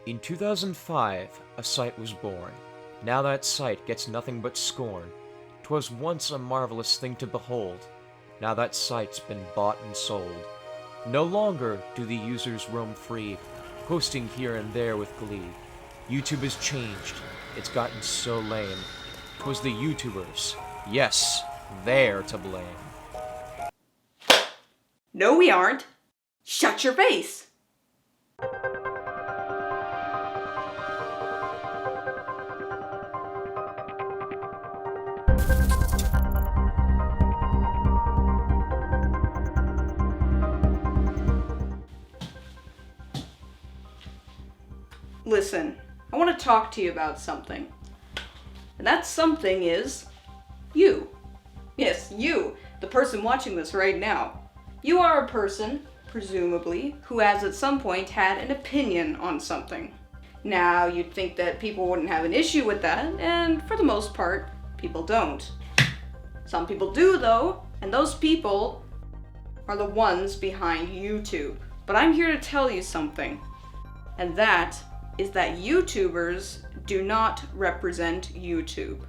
In 2005, a site was born. Now that site gets nothing but scorn. 'Twas once a marvelous thing to behold. Now that site's been bought and sold. No longer do the users roam free, posting here and there with glee. YouTube has changed. It's gotten so lame. 'Twas the YouTubers. Yes, they're to blame. No, we aren't. Shut your face. Listen, I want to talk to you about something. And that something is you. Yes, you, the person watching this right now. You are a person, presumably, who has at some point had an opinion on something. Now, you'd think that people wouldn't have an issue with that, and for the most part, people don't. Some people do, though, and those people are the ones behind YouTube. But I'm here to tell you something, and that is that YouTubers do not represent YouTube.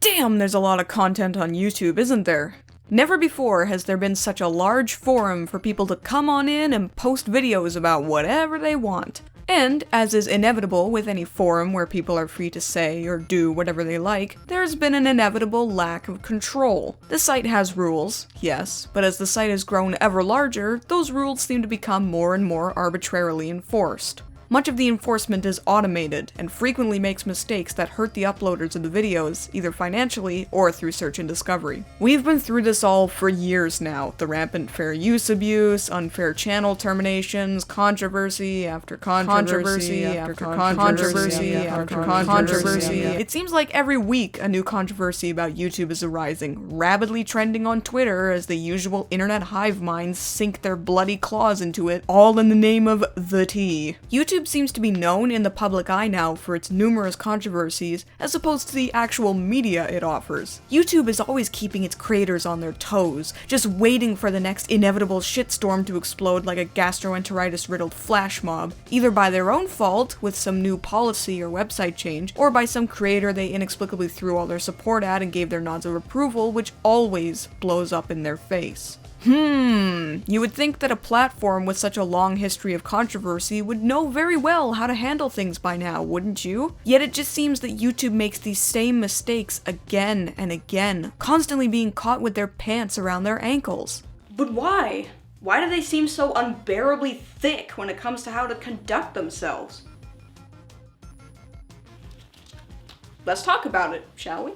Damn, there's a lot of content on YouTube, isn't there? Never before has there been such a large forum for people to come on in and post videos about whatever they want. And, as is inevitable with any forum where people are free to say or do whatever they like, there's been an inevitable lack of control. The site has rules, yes, but as the site has grown ever larger, those rules seem to become more and more arbitrarily enforced. Much of the enforcement is automated, and frequently makes mistakes that hurt the uploaders of the videos, either financially or through search and discovery. We've been through this all for years now. The rampant fair use abuse, unfair channel terminations, controversy after controversy after controversy after controversy. It seems like every week a new controversy about YouTube is arising, rapidly trending on Twitter as the usual internet hive minds sink their bloody claws into it, all in the name of the tea. YouTube seems to be known in the public eye now for its numerous controversies, as opposed to the actual media it offers. YouTube is always keeping its creators on their toes, just waiting for the next inevitable shitstorm to explode like a gastroenteritis-riddled flash mob, either by their own fault, with some new policy or website change, or by some creator they inexplicably threw all their support at and gave their nods of approval, which always blows up in their face. You would think that a platform with such a long history of controversy would know very well how to handle things by now, wouldn't you? Yet it just seems that YouTube makes these same mistakes again and again, constantly being caught with their pants around their ankles. But why? Why do they seem so unbearably thick when it comes to how to conduct themselves? Let's talk about it, shall we?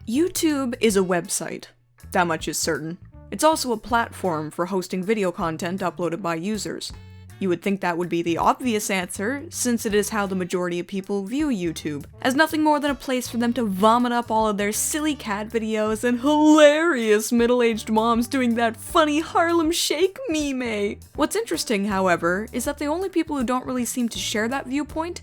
YouTube is a website. That much is certain. It's also a platform for hosting video content uploaded by users. You would think that would be the obvious answer, since it is how the majority of people view YouTube, as nothing more than a place for them to vomit up all of their silly cat videos and hilarious middle-aged moms doing that funny Harlem Shake meme. What's interesting, however, is that the only people who don't really seem to share that viewpoint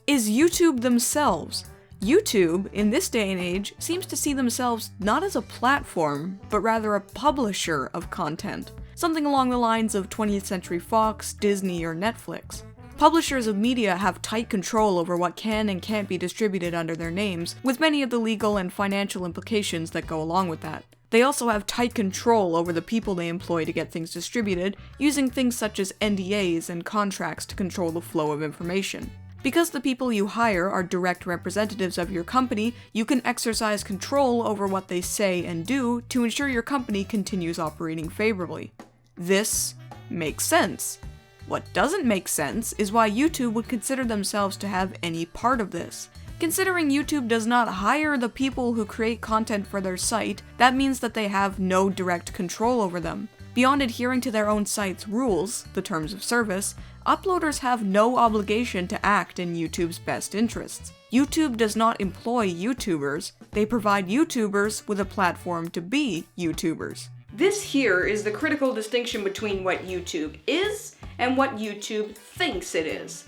is YouTube themselves. YouTube, in this day and age, seems to see themselves not as a platform, but rather a publisher of content. Something along the lines of 20th Century Fox, Disney, or Netflix. Publishers of media have tight control over what can and can't be distributed under their names, with many of the legal and financial implications that go along with that. They also have tight control over the people they employ to get things distributed, using things such as NDAs and contracts to control the flow of information. Because the people you hire are direct representatives of your company, you can exercise control over what they say and do to ensure your company continues operating favorably. This makes sense. What doesn't make sense is why YouTube would consider themselves to have any part of this. Considering YouTube does not hire the people who create content for their site, that means that they have no direct control over them. Beyond adhering to their own site's rules, the terms of service, uploaders have no obligation to act in YouTube's best interests. YouTube does not employ YouTubers, they provide YouTubers with a platform to be YouTubers. This here is the critical distinction between what YouTube is and what YouTube thinks it is.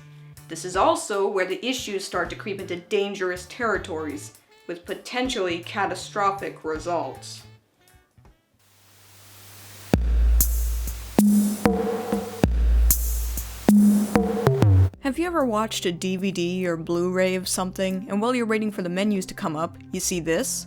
This is also where the issues start to creep into dangerous territories, with potentially catastrophic results. Have you ever watched a DVD or Blu-ray of something, and while you're waiting for the menus to come up, you see this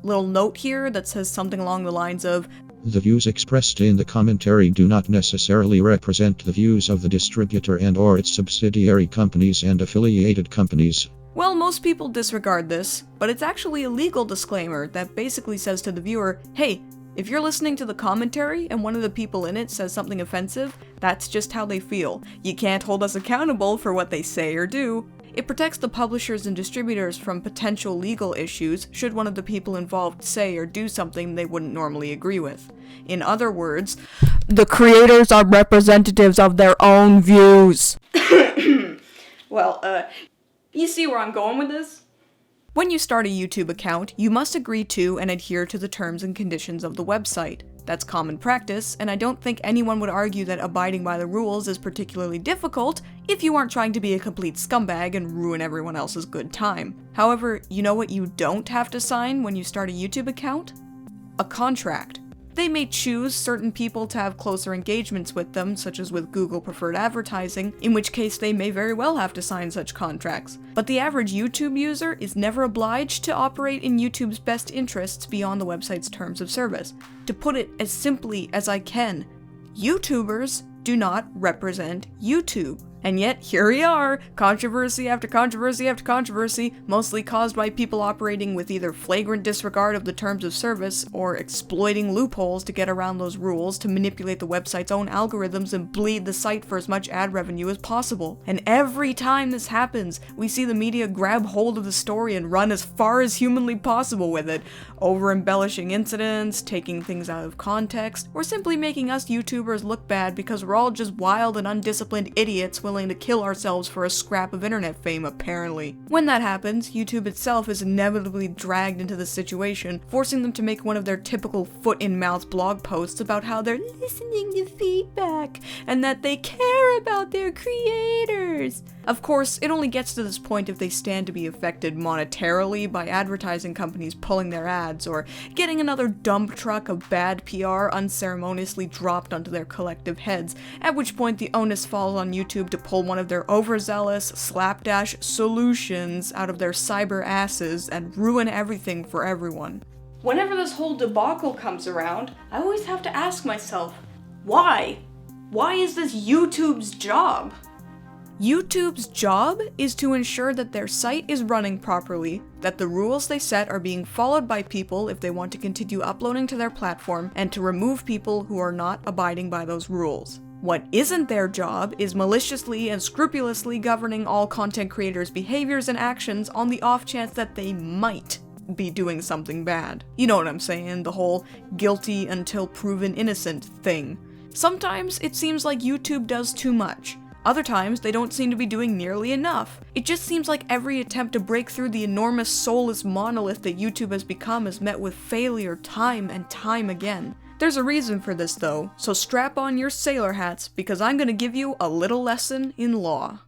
little note here that says something along the lines of, "The views expressed in the commentary do not necessarily represent the views of the distributor and/or its subsidiary companies and affiliated companies." Well, most people disregard this, but it's actually a legal disclaimer that basically says to the viewer, hey, if you're listening to the commentary and one of the people in it says something offensive, that's just how they feel. You can't hold us accountable for what they say or do. It protects the publishers and distributors from potential legal issues should one of the people involved say or do something they wouldn't normally agree with. In other words, the creators are representatives of their own views. Well, you see where I'm going with this? When you start a YouTube account, you must agree to and adhere to the terms and conditions of the website. That's common practice, and I don't think anyone would argue that abiding by the rules is particularly difficult if you aren't trying to be a complete scumbag and ruin everyone else's good time. However, you know what you don't have to sign when you start a YouTube account? A contract. They may choose certain people to have closer engagements with them, such as with Google preferred advertising, in which case they may very well have to sign such contracts. But the average YouTube user is never obliged to operate in YouTube's best interests beyond the website's terms of service. To put it as simply as I can, YouTubers do not represent YouTube. And yet, here we are, controversy after controversy after controversy, mostly caused by people operating with either flagrant disregard of the terms of service or exploiting loopholes to get around those rules to manipulate the website's own algorithms and bleed the site for as much ad revenue as possible. And every time this happens, we see the media grab hold of the story and run as far as humanly possible with it, over-embellishing incidents, taking things out of context, or simply making us YouTubers look bad because we're all just wild and undisciplined idiots willing to kill ourselves for a scrap of internet fame, apparently. When that happens, YouTube itself is inevitably dragged into the situation, forcing them to make one of their typical foot-in-mouth blog posts about how they're listening to feedback, and that they care about their creators. Of course, it only gets to this point if they stand to be affected monetarily by advertising companies pulling their ads, or getting another dump truck of bad PR unceremoniously dropped onto their collective heads, at which point the onus falls on YouTube to pull one of their overzealous slapdash solutions out of their cyber asses and ruin everything for everyone. Whenever this whole debacle comes around, I always have to ask myself, why? Why is this YouTube's job? YouTube's job is to ensure that their site is running properly, that the rules they set are being followed by people if they want to continue uploading to their platform, and to remove people who are not abiding by those rules. What isn't their job is maliciously and scrupulously governing all content creators' behaviors and actions on the off chance that they might be doing something bad. You know what I'm saying, the whole guilty until proven innocent thing. Sometimes it seems like YouTube does too much. Other times, they don't seem to be doing nearly enough. It just seems like every attempt to break through the enormous soulless monolith that YouTube has become is met with failure time and time again. There's a reason for this though, so strap on your sailor hats because I'm gonna give you a little lesson in law.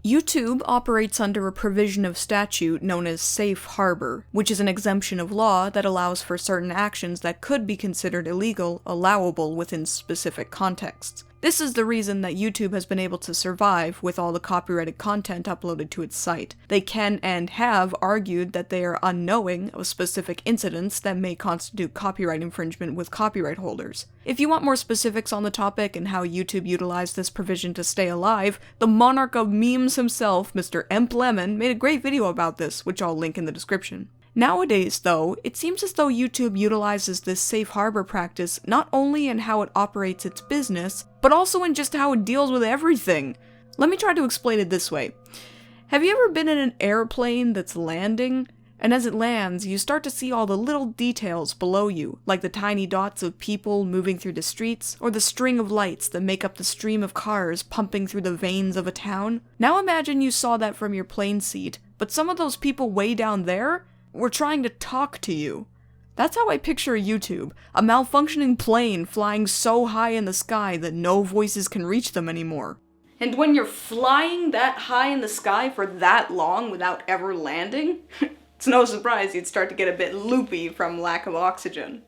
YouTube operates under a provision of statute known as safe harbor, which is an exemption of law that allows for certain actions that could be considered illegal allowable within specific contexts. This is the reason that YouTube has been able to survive with all the copyrighted content uploaded to its site. They can and have argued that they are unknowing of specific incidents that may constitute copyright infringement with copyright holders. If you want more specifics on the topic and how YouTube utilized this provision to stay alive, the monarch of memes himself, Mr. Emp Lemon, made a great video about this, which I'll link in the description. Nowadays, though, it seems as though YouTube utilizes this safe harbor practice not only in how it operates its business, but also in just how it deals with everything. Let me try to explain it this way. Have you ever been in an airplane that's landing? And as it lands, you start to see all the little details below you, like the tiny dots of people moving through the streets, or the string of lights that make up the stream of cars pumping through the veins of a town. Now imagine you saw that from your plane seat, but some of those people way down there were trying to talk to you. That's how I picture YouTube, a malfunctioning plane flying so high in the sky that no voices can reach them anymore. And when you're flying that high in the sky for that long without ever landing, it's no surprise you'd start to get a bit loopy from lack of oxygen.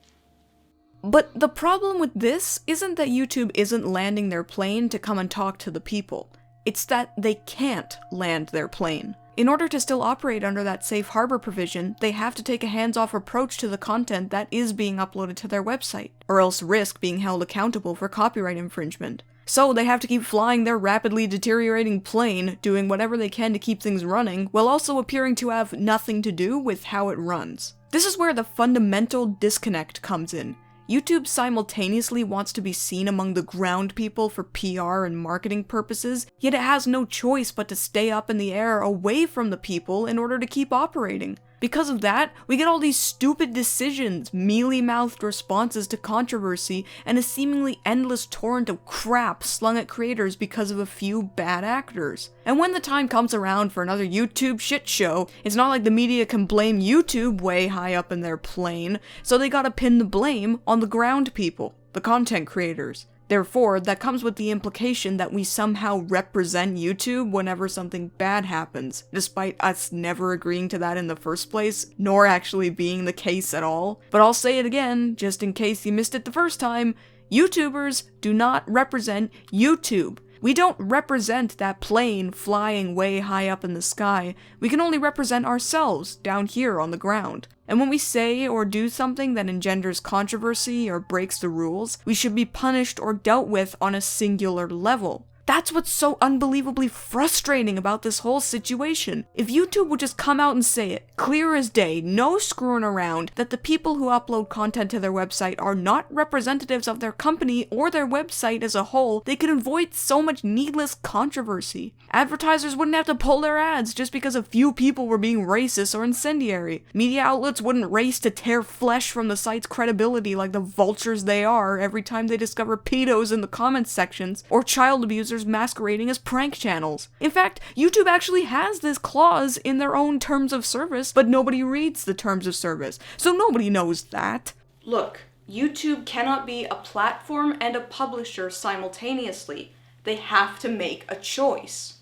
But the problem with this isn't that YouTube isn't landing their plane to come and talk to the people. It's that they can't land their plane. In order to still operate under that safe harbor provision, they have to take a hands-off approach to the content that is being uploaded to their website, or else risk being held accountable for copyright infringement. So they have to keep flying their rapidly deteriorating plane, doing whatever they can to keep things running, while also appearing to have nothing to do with how it runs. This is where the fundamental disconnect comes in. YouTube simultaneously wants to be seen among the ground people for PR and marketing purposes, yet it has no choice but to stay up in the air away from the people in order to keep operating. Because of that, we get all these stupid decisions, mealy-mouthed responses to controversy, and a seemingly endless torrent of crap slung at creators because of a few bad actors. And when the time comes around for another YouTube shit show, it's not like the media can blame YouTube way high up in their plane, so they gotta pin the blame on the ground people, the content creators. Therefore, that comes with the implication that we somehow represent YouTube whenever something bad happens, despite us never agreeing to that in the first place, nor actually being the case at all. But I'll say it again, just in case you missed it the first time, YouTubers do not represent YouTube. We don't represent that plane flying way high up in the sky. We can only represent ourselves down here on the ground. And when we say or do something that engenders controversy or breaks the rules, we should be punished or dealt with on a singular level. That's what's so unbelievably frustrating about this whole situation. If YouTube would just come out and say it, clear as day, no screwing around, that the people who upload content to their website are not representatives of their company or their website as a whole, they could avoid so much needless controversy. Advertisers wouldn't have to pull their ads just because a few people were being racist or incendiary. Media outlets wouldn't race to tear flesh from the site's credibility like the vultures they are every time they discover pedos in the comments sections or child abusers masquerading as prank channels. In fact, YouTube actually has this clause in their own terms of service, but nobody reads the terms of service, so nobody knows that. Look, YouTube cannot be a platform and a publisher simultaneously. They have to make a choice.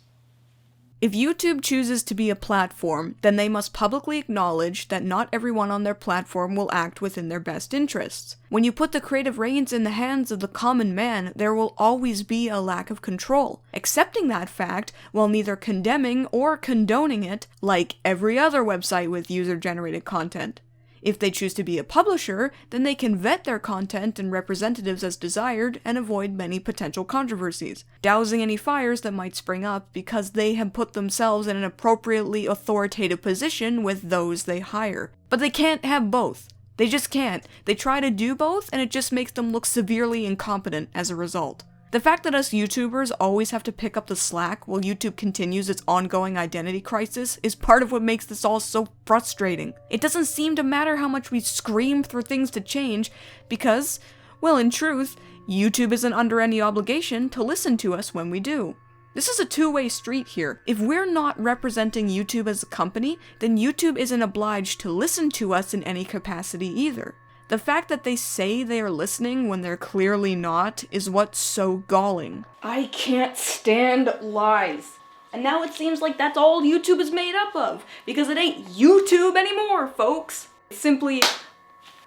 If YouTube chooses to be a platform, then they must publicly acknowledge that not everyone on their platform will act within their best interests. When you put the creative reins in the hands of the common man, there will always be a lack of control. Accepting that fact, while neither condemning or condoning it, like every other website with user-generated content. If they choose to be a publisher, then they can vet their content and representatives as desired and avoid many potential controversies, dousing any fires that might spring up because they have put themselves in an appropriately authoritative position with those they hire. But they can't have both. They just can't. They try to do both, and it just makes them look severely incompetent as a result. The fact that us YouTubers always have to pick up the slack while YouTube continues its ongoing identity crisis is part of what makes this all so frustrating. It doesn't seem to matter how much we scream for things to change because, well, in truth, YouTube isn't under any obligation to listen to us when we do. This is a two-way street here. If we're not representing YouTube as a company, then YouTube isn't obliged to listen to us in any capacity either. The fact that they say they are listening when they're clearly not is what's so galling. I can't stand lies. And now it seems like that's all YouTube is made up of, because it ain't YouTube anymore, folks. It's simply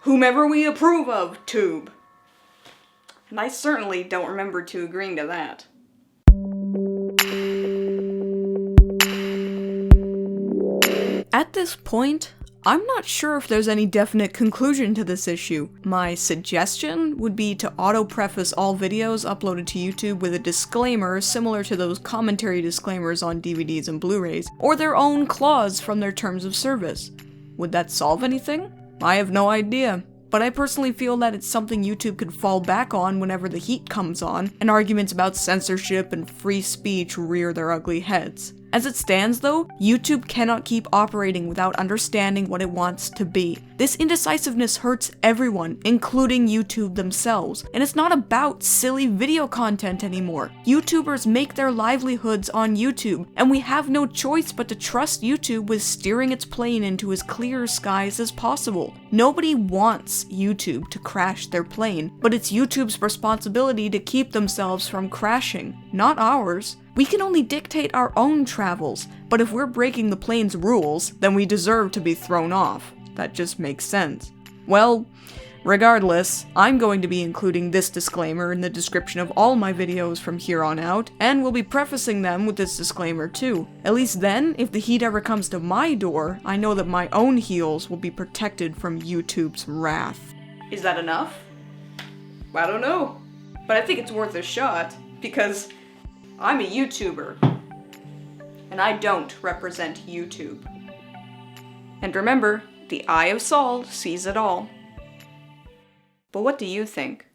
whomever we approve of, tube. And I certainly don't remember to agreeing to that. At this point, I'm not sure if there's any definite conclusion to this issue. My suggestion would be to auto-preface all videos uploaded to YouTube with a disclaimer similar to those commentary disclaimers on DVDs and Blu-rays, or their own clause from their terms of service. Would that solve anything? I have no idea. But I personally feel that it's something YouTube could fall back on whenever the heat comes on, and arguments about censorship and free speech rear their ugly heads. As it stands though, YouTube cannot keep operating without understanding what it wants to be. This indecisiveness hurts everyone, including YouTube themselves, and it's not about silly video content anymore. YouTubers make their livelihoods on YouTube, and we have no choice but to trust YouTube with steering its plane into as clear skies as possible. Nobody wants YouTube to crash their plane, but it's YouTube's responsibility to keep themselves from crashing, not ours. We can only dictate our own travels, but if we're breaking the plane's rules, then we deserve to be thrown off. That just makes sense. Well, regardless, I'm going to be including this disclaimer in the description of all my videos from here on out, and will be prefacing them with this disclaimer too. At least then, if the heat ever comes to my door, I know that my own heels will be protected from YouTube's wrath. Is that enough? I don't know. But I think it's worth a shot, because I'm a YouTuber, and I don't represent YouTube. And remember, the EyeofSol sees it all. But what do you think?